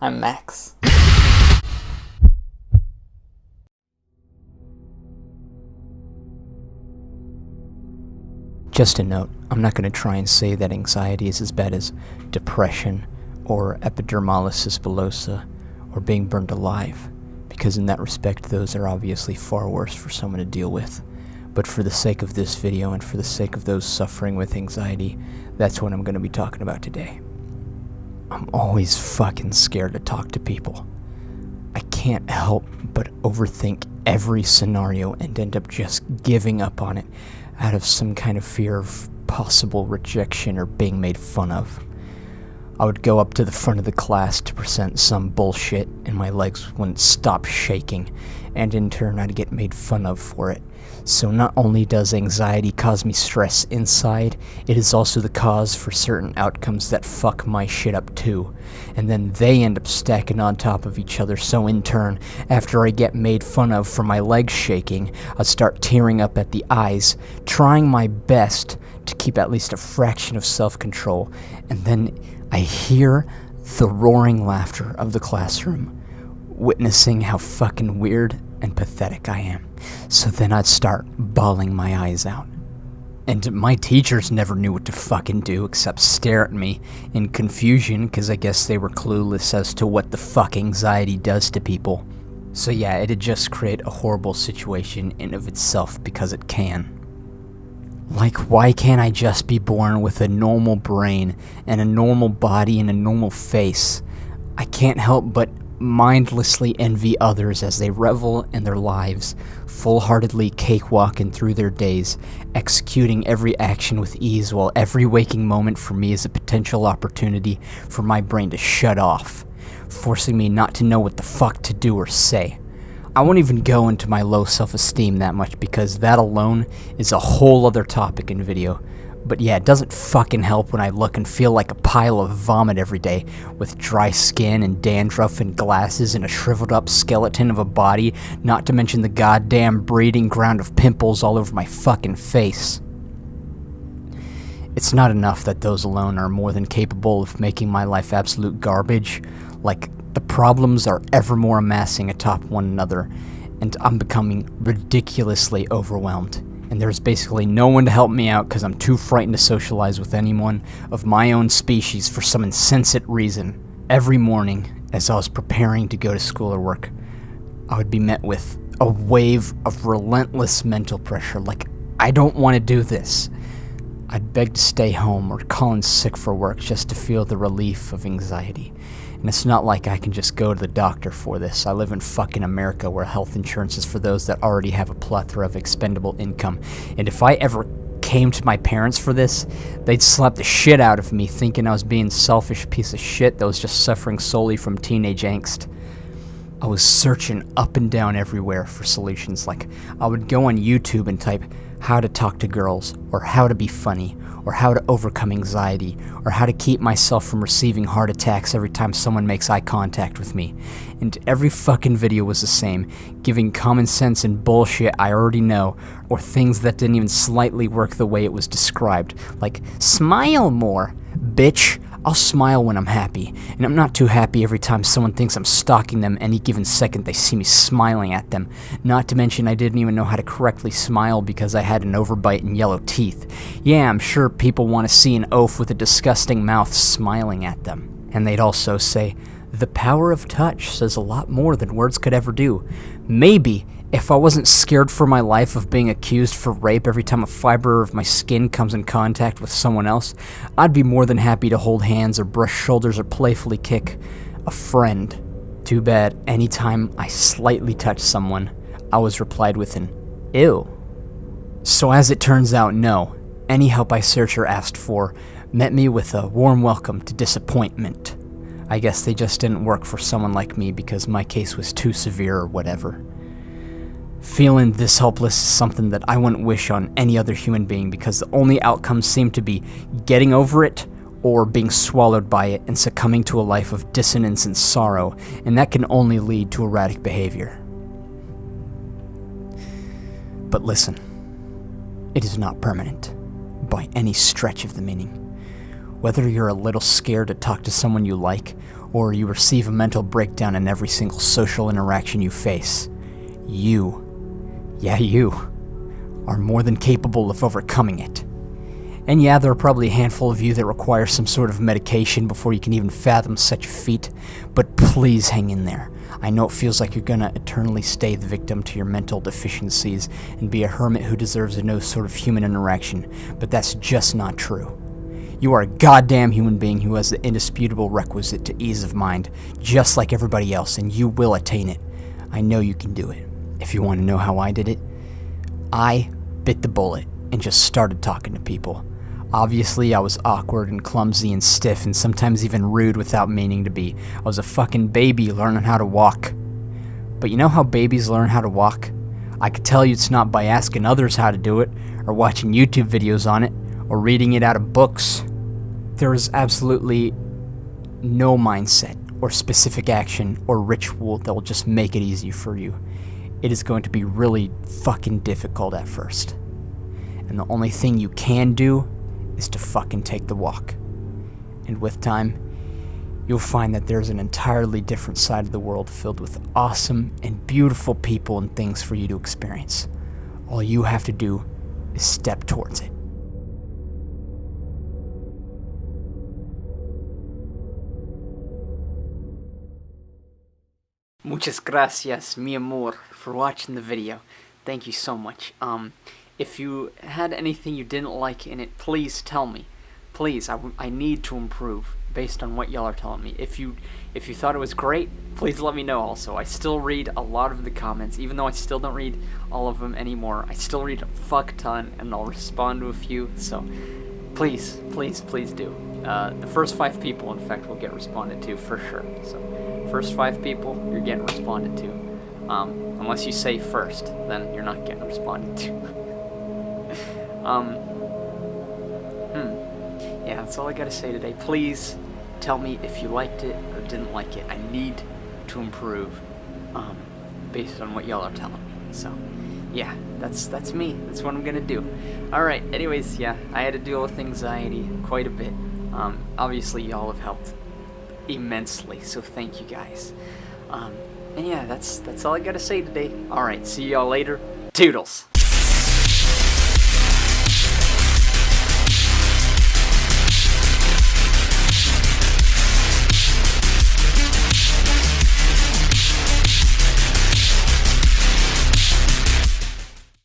I'm Max. Just a note, I'm not going to try and say that anxiety is as bad as depression or epidermolysis bullosa or being burned alive, because in that respect those are obviously far worse for someone to deal with. But for the sake of this video and for the sake of those suffering with anxiety, that's what I'm going to be talking about today. I'm always fucking scared to talk to people. I can't help but overthink every scenario and end up just giving up on it out of some kind of fear of possible rejection or being made fun of. I would go up to the front of the class to present some bullshit and my legs wouldn't stop shaking, and in turn I'd get made fun of for it. So not only does anxiety cause me stress inside, it is also the cause for certain outcomes that fuck my shit up too. And then they end up stacking on top of each other, so in turn, after I get made fun of for my legs shaking, I start tearing up at the eyes, trying my best to keep at least a fraction of self-control, and then I hear the roaring laughter of the classroom, witnessing how fucking weird and pathetic I am. So then I'd start bawling my eyes out. And my teachers never knew what to fucking do except stare at me in confusion, because I guess they were clueless as to what the fuck anxiety does to people. So yeah, it'd just create a horrible situation in of itself because it can. Like, why can't I just be born with a normal brain and a normal body and a normal face? I can't help but mindlessly envy others as they revel in their lives, full-heartedly cakewalking through their days, executing every action with ease, while every waking moment for me is a potential opportunity for my brain to shut off, forcing me not to know what the fuck to do or say. I won't even go into my low self-esteem that much, because that alone is a whole other topic in video. But yeah, it doesn't fucking help when I look and feel like a pile of vomit every day, with dry skin and dandruff and glasses and a shriveled up skeleton of a body, not to mention the goddamn breeding ground of pimples all over my fucking face. It's not enough that those alone are more than capable of making my life absolute garbage. Like, the problems are ever more amassing atop one another, and I'm becoming ridiculously overwhelmed. And there's basically no one to help me out because I'm too frightened to socialize with anyone of my own species for some insensate reason. Every morning, as I was preparing to go to school or work, I would be met with a wave of relentless mental pressure, like, I don't want to do this. I'd beg to stay home or call in sick for work just to feel the relief of anxiety. And it's not like I can just go to the doctor for this. I live in fucking America, where health insurance is for those that already have a plethora of expendable income. And if I ever came to my parents for this, they'd slap the shit out of me, thinking I was being a selfish piece of shit that was just suffering solely from teenage angst. I was searching up and down everywhere for solutions. Like, I would go on YouTube and type how to talk to girls, or how to be funny, or how to overcome anxiety, or how to keep myself from receiving heart attacks every time someone makes eye contact with me. And every fucking video was the same, giving common sense and bullshit I already know, or things that didn't even slightly work the way it was described. Like, smile more, bitch. I'll smile when I'm happy, and I'm not too happy every time someone thinks I'm stalking them any given second they see me smiling at them. Not to mention I didn't even know how to correctly smile because I had an overbite and yellow teeth. Yeah, I'm sure people want to see an oaf with a disgusting mouth smiling at them. And they'd also say, the power of touch says a lot more than words could ever do. Maybe, if I wasn't scared for my life of being accused for rape every time a fiber of my skin comes in contact with someone else, I'd be more than happy to hold hands or brush shoulders or playfully kick a friend. Too bad anytime I slightly touch someone, I was replied with an ew. So as it turns out, no. Any help I searched or asked for met me with a warm welcome to disappointment. I guess they just didn't work for someone like me because my case was too severe or whatever. Feeling this helpless is something that I wouldn't wish on any other human being, because the only outcomes seem to be getting over it or being swallowed by it and succumbing to a life of dissonance and sorrow, and that can only lead to erratic behavior. But listen, it is not permanent by any stretch of the meaning. Whether you're a little scared to talk to someone you like, or you receive a mental breakdown in every single social interaction you face, you are more than capable of overcoming it. And yeah, there are probably a handful of you that require some sort of medication before you can even fathom such a feat, but please hang in there. I know it feels like you're gonna eternally stay the victim to your mental deficiencies and be a hermit who deserves no sort of human interaction, but that's just not true. You are a goddamn human being who has the indisputable requisite to ease of mind, just like everybody else, and you will attain it. I know you can do it. If you want to know how I did it, I bit the bullet and just started talking to people. Obviously, I was awkward and clumsy and stiff and sometimes even rude without meaning to be. I was a fucking baby learning how to walk. But you know how babies learn how to walk? I could tell you it's not by asking others how to do it, or watching YouTube videos on it, or reading it out of books. There is absolutely no mindset or specific action or ritual that will just make it easy for you. It is going to be really fucking difficult at first. And the only thing you can do is to fucking take the walk. And with time, you'll find that there's an entirely different side of the world filled with awesome and beautiful people and things for you to experience. All you have to do is step towards it. Muchas gracias, mi amor, for watching the video. Thank you so much. If you had anything you didn't like in it, please tell me. Please, I need to improve based on what y'all are telling me. If you thought it was great, please let me know also. I still read a lot of the comments, even though I still don't read all of them anymore. I still read a fuck ton, and I'll respond to a few, so please, please, please do. The first 5 people, in fact, will get responded to for sure. So, first 5 people, you're getting responded to. Unless you say first, then you're not getting responded to. Yeah, that's all I gotta say today. Please tell me if you liked it or didn't like it. I need to improve, based on what y'all are telling me. So, yeah, that's me. That's what I'm gonna do. Alright, anyways, yeah, I had to deal with anxiety quite a bit. Obviously y'all have helped immensely, so thank you guys. And yeah, that's all I gotta say today. Alright, see y'all later. Toodles!